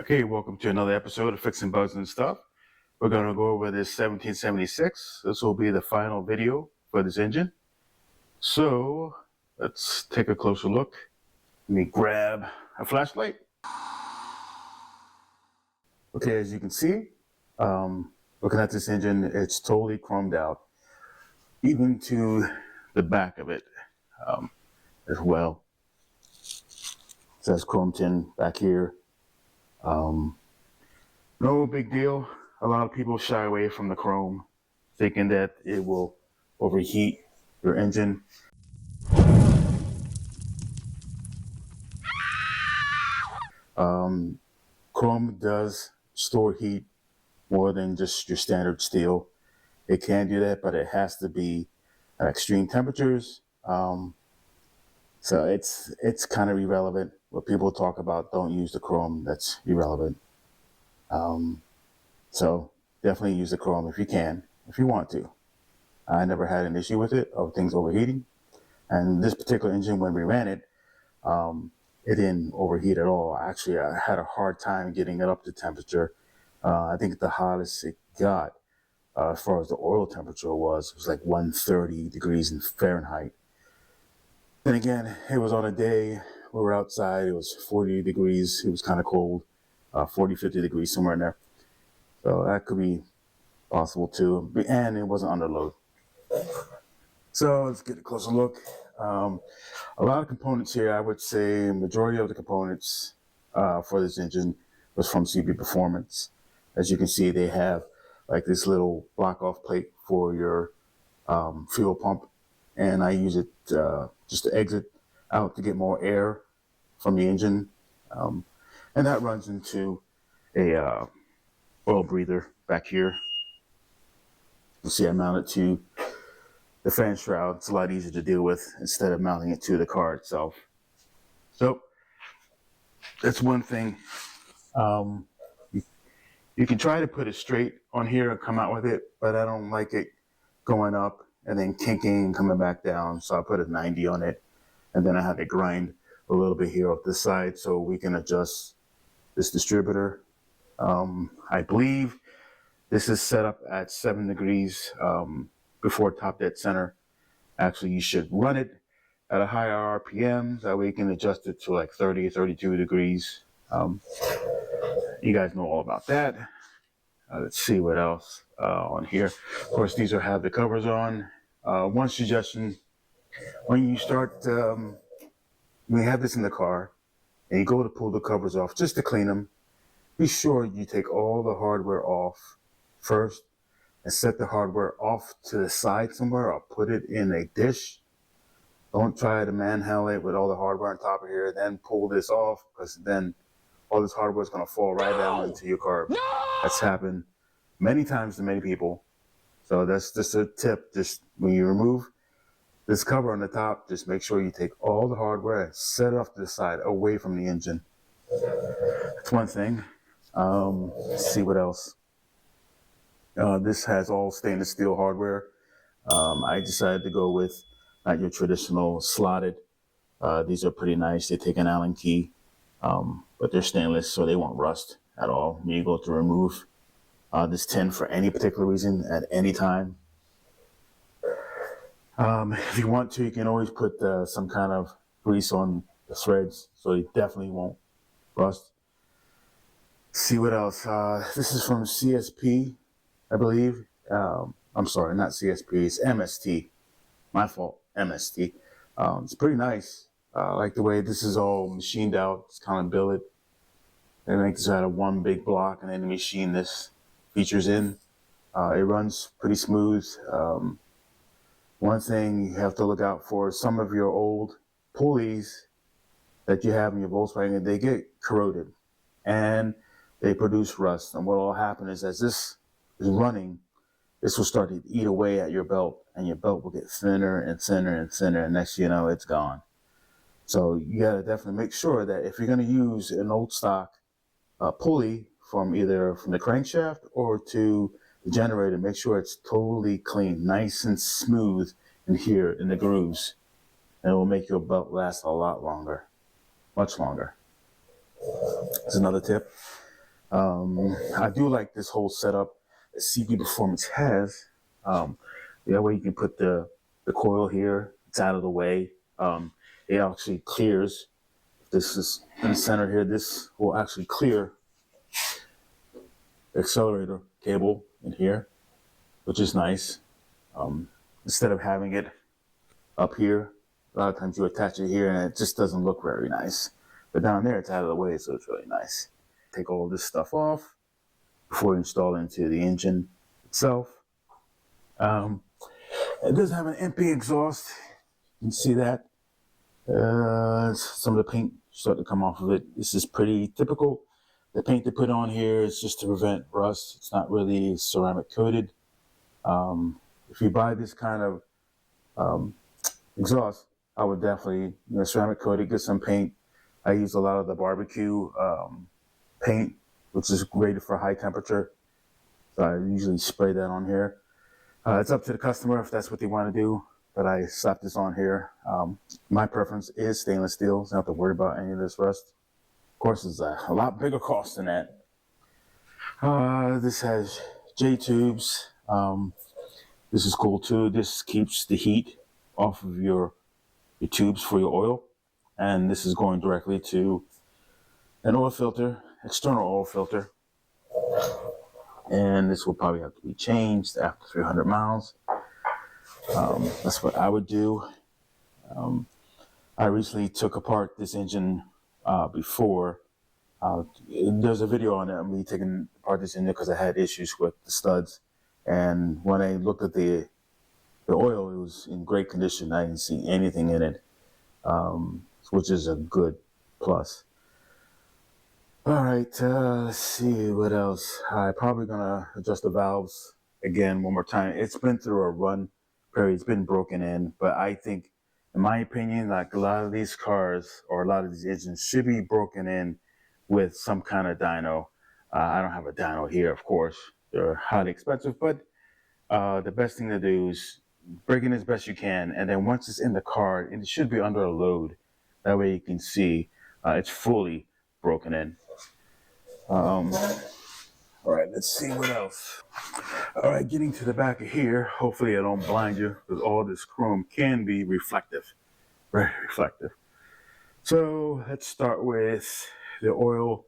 Okay, welcome to another episode of Fixing Bugs and Stuff. We're going to go over this 1776. This will be the final video for this engine. So let's take a closer look. Let me grab a flashlight. Okay, as you can see, looking at this engine, it's totally chromed out, even to the back of it as well. It says chrome tin back here. No big deal. A lot of people shy away from the chrome, thinking that it will overheat your engine. Chrome does store heat more than just your standard steel. It can do that, but it has to be at extreme temperatures. So it's kind of irrelevant. What people talk about, don't use the chrome, that's irrelevant. So definitely use the chrome if you can, if you want to. I never had an issue with it of things overheating. And this particular engine, when we ran it, it didn't overheat at all. Actually, I had a hard time getting it up to temperature. I think the hottest it got, as far as the oil temperature was like 130 degrees in Fahrenheit. Then again, it was on a day we were outside. It was 40 degrees. It was kind of cold, 40, 50 degrees, somewhere in there. So that could be possible too. And it wasn't under load. So let's get a closer look. A lot of components here, I would say majority of the components for this engine was from CB Performance. As you can see, they have like this little block off plate for your fuel pump. And I use it just to exit out to get more air from the engine. And that runs into a oil breather back here. You see I mounted to the fan shroud. It's a lot easier to deal with instead of mounting it to the car itself. So that's one thing. You can try to put it straight on here and come out with it, but I don't like it going up and then kinking and coming back down. So I put a 90 on it, and then I had to grind a little bit here off this side so we can adjust this distributor. I believe this is set up at 7 degrees before top dead center. Actually, you should run it at a higher RPM. That way you can adjust it to like 30, 32 degrees. You guys know all about that. Let's see what else on here. Of course, these have the covers on. One suggestion, when you start, when you have this in the car and you go to pull the covers off just to clean them, be sure you take all the hardware off first and set the hardware off to the side somewhere or put it in a dish. Don't try to manhandle it with all the hardware on top of here, then pull this off, because then all this hardware is going to fall right down into your car. No! That's happened many times to many people. So that's just a tip. Just when you remove this cover on the top, just make sure you take all the hardware and set it off to the side, away from the engine. That's one thing. Let's see what else. This has all stainless steel hardware. I decided to go with not your traditional slotted. These are pretty nice. They take an Allen key, but they're stainless, so they won't rust at all when you go to remove this tin for any particular reason at any time. If you want to, you can always put some kind of grease on the threads, so they definitely won't rust. Let's see what else. This is from CSP, I believe. I'm sorry, not CSP, it's MST. My fault, MST. It's pretty nice. I like the way this is all machined out. It's kind of billet. They make this out of one big block and then machine this features in. It runs pretty smooth. One thing you have to look out for, some of your old pulleys that you have in your Volkswagen, they get corroded and they produce rust. And what will happen is, as this is running, this will start to eat away at your belt, and your belt will get thinner and thinner and thinner, and next thing you know, it's gone. So you gotta definitely make sure that if you're gonna use an old stock pulley from either from the crankshaft or to the generator, make sure it's totally clean, nice and smooth in here in the grooves, and it will make your belt last a lot longer, much longer. That's another tip. I do like this whole setup that CP Performance has. That way you can put the coil here. It's out of the way. It actually clears. If this is in the center here, this will actually clear the accelerator cable in here, which is nice. Instead of having it up here, a lot of times you attach it here and it just doesn't look very nice. But down there, it's out of the way, so it's really nice. Take all this stuff off before you install it into the engine itself. It does have an MP exhaust. You can see that. Some of the paint starting to come off of it. This is pretty typical. The paint they put on here is just to prevent rust. It's not really ceramic coated. If you buy this kind of exhaust, I would definitely ceramic coat it, get some paint. I use a lot of the barbecue paint, which is great for high temperature. So I usually spray that on here. It's up to the customer if that's what they want to do, but I slapped this on here. My preference is stainless steel, so I don't have to worry about any of this rust. Of course, it's a lot bigger cost than that. This has J tubes. This is cool too. This keeps the heat off of your tubes for your oil, and this is going directly to an oil filter, external oil filter, and this will probably have to be changed after 300 miles. That's what I would do. I recently took apart this engine before. There's a video on it of me taking apart this engine because I had issues with the studs, and when I looked at the oil, it was in great condition. I didn't see anything in it, which is a good plus. All right, let's see what else. I'm probably gonna adjust the valves again one more time. It's been through a run period. It's been broken in, but I think, in my opinion, like a lot of these cars or a lot of these engines should be broken in with some kind of dyno. I don't have a dyno here, of course. They're highly expensive, but the best thing to do is break it as best you can, and then once it's in the car, it should be under a load. That way you can see it's fully broken in. All right, let's see what else. All right, getting to the back of here. Hopefully I don't blind you, because all this chrome can be reflective, very reflective. So let's start with the oil.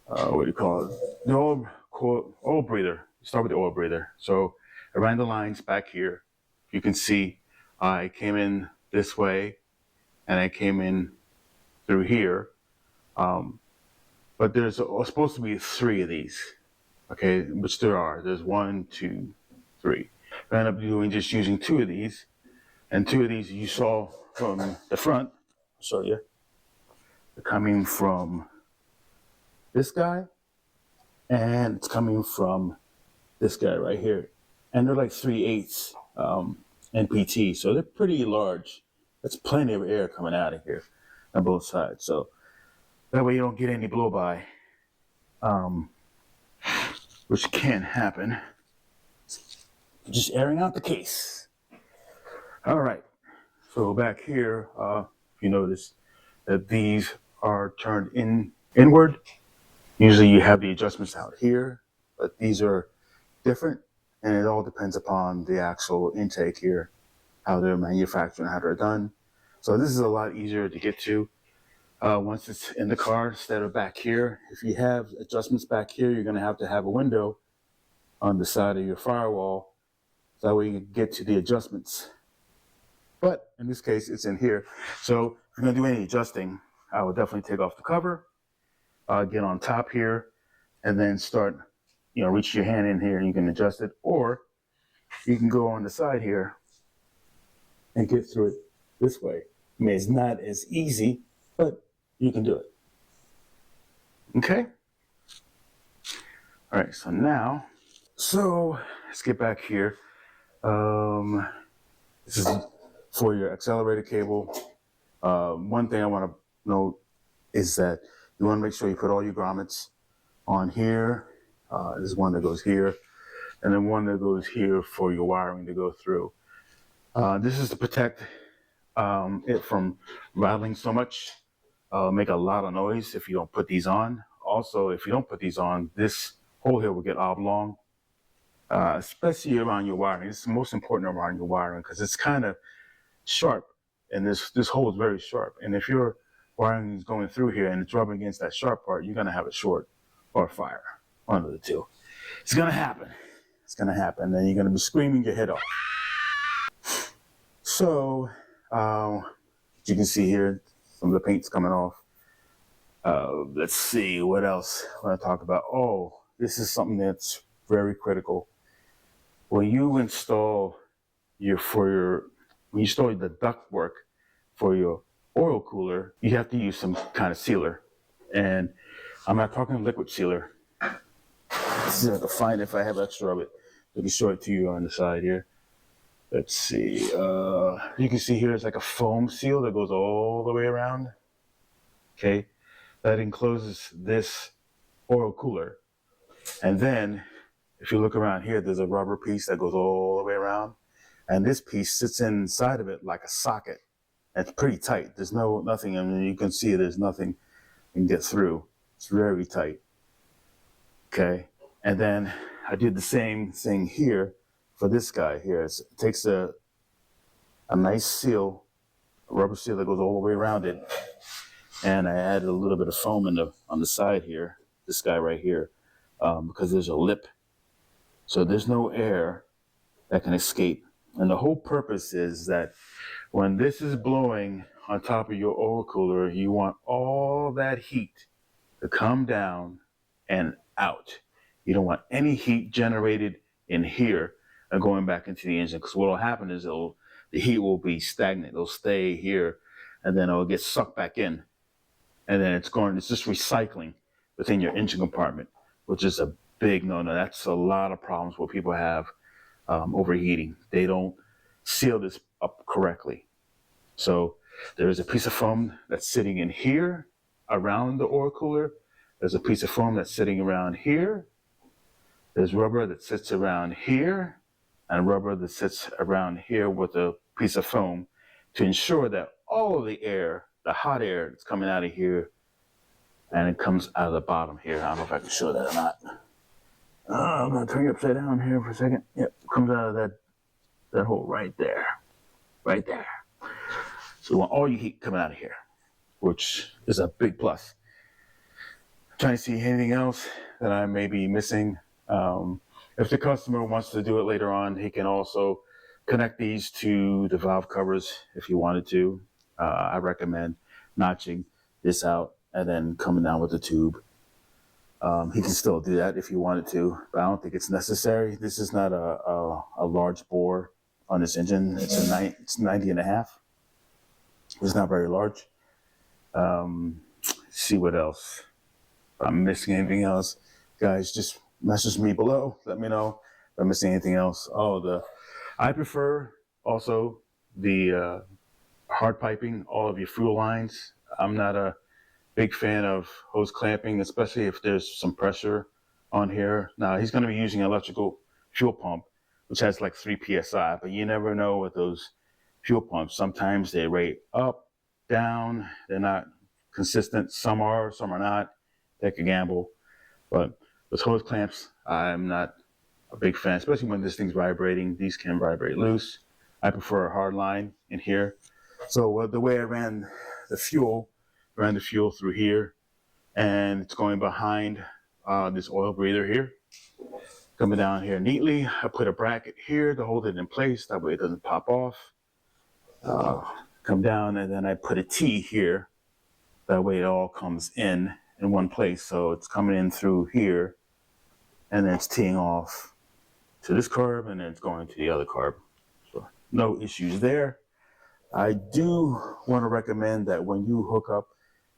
What do you call it? The oil breather. Start with the oil breather. So I ran the lines back here. You can see I came in this way, and I came in through here. But there's supposed to be 3 of these, okay, which there are. There's 1, 2, 3. I ended up just using 2 of these, and 2 of these you saw from the front. I'll show you. They're coming from this guy, and it's coming from this guy right here. And they're like 3/8 NPT, so they're pretty large. That's plenty of air coming out of here on both sides. So that way you don't get any blow-by, which can happen. Just airing out the case. All right, so back here, you notice that these are turned inward. Usually you have the adjustments out here, but these are different, and it all depends upon the actual intake here, how they're manufactured and how they're done. So this is a lot easier to get to once it's in the car instead of back here. If you have adjustments back here, you're going to have a window on the side of your firewall, so that way you can get to the adjustments. But in this case, it's in here. So if you're going to do any adjusting, I would definitely take off the cover, get on top here, and then start, reach your hand in here and you can adjust it. Or you can go on the side here and get through it this way. I mean, it's not as easy, but you can do it. Okay? All right, so now, let's get back here. This is for your accelerator cable. One thing I want to note is that you want to make sure you put all your grommets on here. There's one that goes here, and then one that goes here for your wiring to go through. This is to protect it from rattling so much, make a lot of noise if you don't put these on. also, if you don't put these on, this hole here will get oblong, especially around your wiring. It's most important around your wiring because it's kind of sharp, and this hole is very sharp. And if your wiring is going through here and it's rubbing against that sharp part, you're gonna have a short or a fire, one of the two. It's gonna happen. It's gonna happen, and you're gonna be screaming your head off. So, you can see here, some of the paint's coming off. Let's see, what else I want to talk about? Oh, this is something that's very critical. When you install when you install the ductwork for your oil cooler, you have to use some kind of sealer. And I'm not talking liquid sealer. Let's see if I can find it, if I have extra of it. Let me show it to you on the side here. Let's see. You can see here it's like a foam seal that goes all the way around. Okay, that encloses this oil cooler. And then, if you look around here, there's a rubber piece that goes all the way around. And this piece sits inside of it like a socket. It's pretty tight. There's nothing, I mean, you can see there's nothing you can get through. It's very tight. Okay, and then I did the same thing here for this guy here. It takes a nice seal, a rubber seal that goes all the way around it, and I added a little bit of foam on the side here, this guy right here, because there's a lip, so there's no air that can escape. And the whole purpose is that when this is blowing on top of your oil cooler, you want all that heat to come down and out. You don't want any heat generated in here and going back into the engine, because what will happen is the heat will be stagnant. It'll stay here, and then it'll get sucked back in, and then it's just recycling within your engine compartment, which is a big no-no. That's a lot of problems where people have overheating. They don't seal this up correctly. So there is a piece of foam that's sitting in here around the oil cooler. There's a piece of foam that's sitting around here. There's rubber that sits around here, and rubber that sits around here with a piece of foam to ensure that all of the air, the hot air that's coming out of here, and it comes out of the bottom here. I don't know if I can show that or not. I'm gonna turn you upside down here for a second. Yep, it comes out of that hole right there. Right there. So we want all your heat coming out of here, which is a big plus. I'm trying to see anything else that I may be missing. If the customer wants to do it later on, he can also connect these to the valve covers if he wanted to. I recommend notching this out and then coming down with the tube. He can still do that if he wanted to, but I don't think it's necessary. This is not a large bore on this engine. It's 90 and a half. It's not very large. See what else. If I'm missing anything else, guys, just message me below. Let me know if I'm missing anything else. I prefer also the hard piping all of your fuel lines. I'm not a big fan of hose clamping, especially if there's some pressure on here. Now, he's going to be using an electrical fuel pump, which has like 3 psi, but you never know with those fuel pumps. Sometimes they rate up, down, they're not consistent. Some are not. Take a gamble. But with hose clamps, I'm not a big fan, especially when this thing's vibrating. These can vibrate loose. I prefer a hard line in here. So the way I ran the fuel through here, and it's going behind this oil breather here. Coming down here neatly, I put a bracket here to hold it in place. That way it doesn't pop off. Come down, and then I put a T here. That way it all comes in one place. So it's coming in through here, and then it's teeing off to this carb, and then it's going to the other carb. So no issues there. I do want to recommend that when you hook up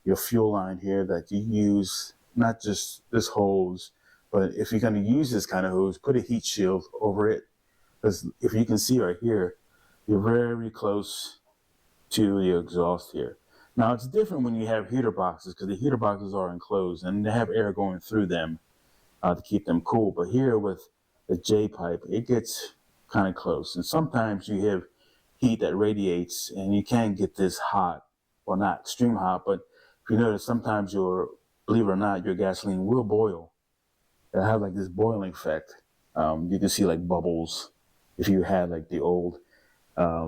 your fuel line here, that you use not just this hose, but if you're going to use this kind of hose, put a heat shield over it. Because if you can see right here, you're very close to the exhaust here. Now, it's different when you have heater boxes, because the heater boxes are enclosed and they have air going through them to keep them cool. But here with the J pipe, it gets kind of close. And sometimes you have heat that radiates and you can get this hot. Well, not extreme hot, but if you notice, sometimes your believe it or not, your gasoline will boil. It'll have like this boiling effect. You can see like bubbles. If you had like the old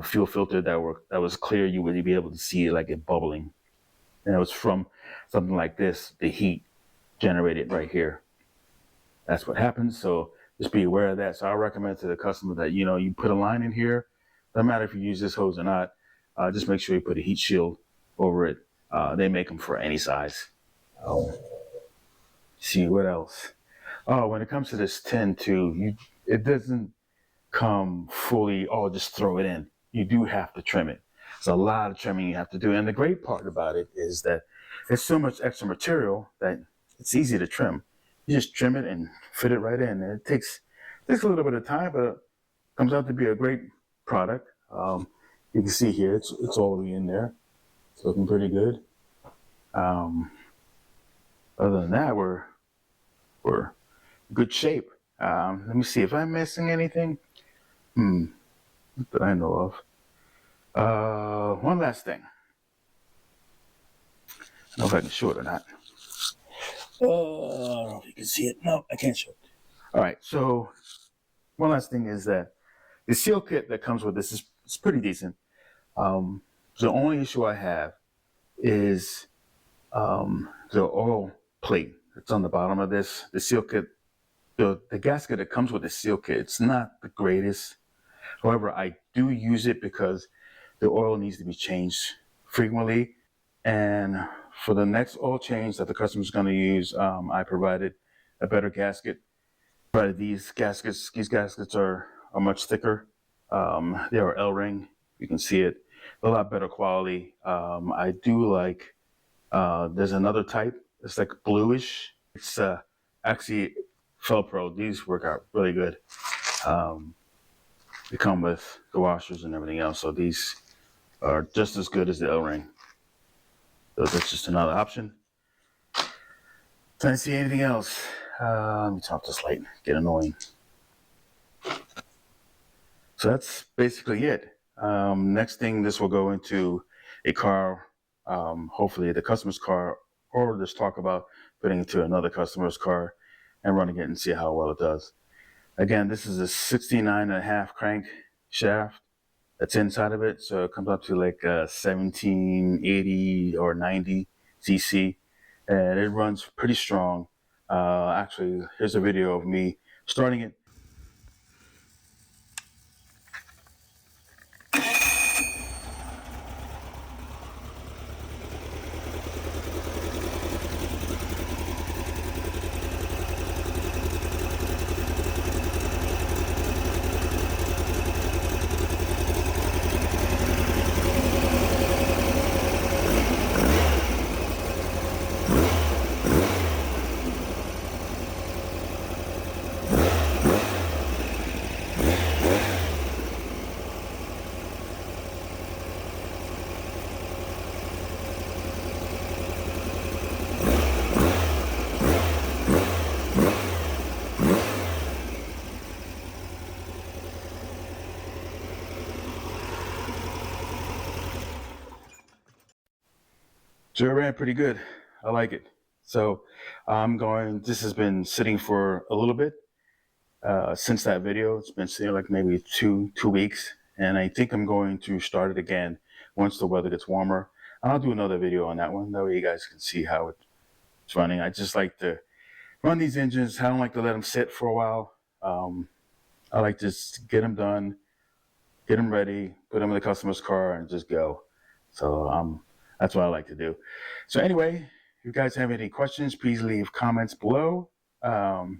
fuel filter that was clear, you would be able to see it like it bubbling. And it was from something like this, the heat generated right here. That's what happens. So just be aware of that. So I recommend to the customer that, you know, you put a line in here. No matter if you use this hose or not, just make sure you put a heat shield over it. They make them for any size. See what else? Oh, when it comes to this tin too, it doesn't come fully, oh, just throw it in. You do have to trim it. There's a lot of trimming you have to do. And the great part about it is that there's so much extra material that it's easy to trim. You just trim it and fit it right in. And it takes a little bit of time, but it comes out to be a great product. You can see here, it's already in there. It's looking pretty good. Other than that, we're in good shape. Let me see if I'm missing anything. That I know of. One last thing. I don't know if I can show it or not. I don't know if you can see it. No, I can't show it. All right, so one last thing is that the seal kit that comes with this is pretty decent. The only issue I have is the oil plate that's on the bottom of this. The seal kit, the gasket that comes with the seal kit, it's not the greatest. However, I do use it because the oil needs to be changed frequently. And for the next oil change that the customer is going to use, I provided a better gasket. But these gaskets are much thicker. They are L-ring. You can see it. A lot better quality. I do like, there's another type. It's like bluish. It's actually Felpro. These work out really good. They come with the washers and everything else. So these are just as good as the L-ring. So that's just another option. Trying to see anything else. Let me turn off this light. Get annoying. So that's basically it. Next thing, this will go into a car, hopefully the customer's car, or just talk about putting it into another customer's car and running it and see how well it does. Again, this is a 69.5 crank shaft that's inside of it. So it comes up to like 1780 or 90 cc. And it runs pretty strong. Actually, here's a video of me starting it. So it ran pretty good. I like it. So this has been sitting for a little bit since that video. It's been sitting like maybe two weeks. And I think I'm going to start it again once the weather gets warmer. I'll do another video on that one. That way you guys can see how it's running. I just like to run these engines. I don't like to let them sit for a while. I like to just get them done, get them ready, put them in the customer's car and just go. So that's what I like to do. So anyway, if you guys have any questions, please leave comments below. That'll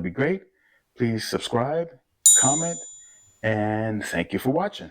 be great. Please subscribe, comment, and thank you for watching.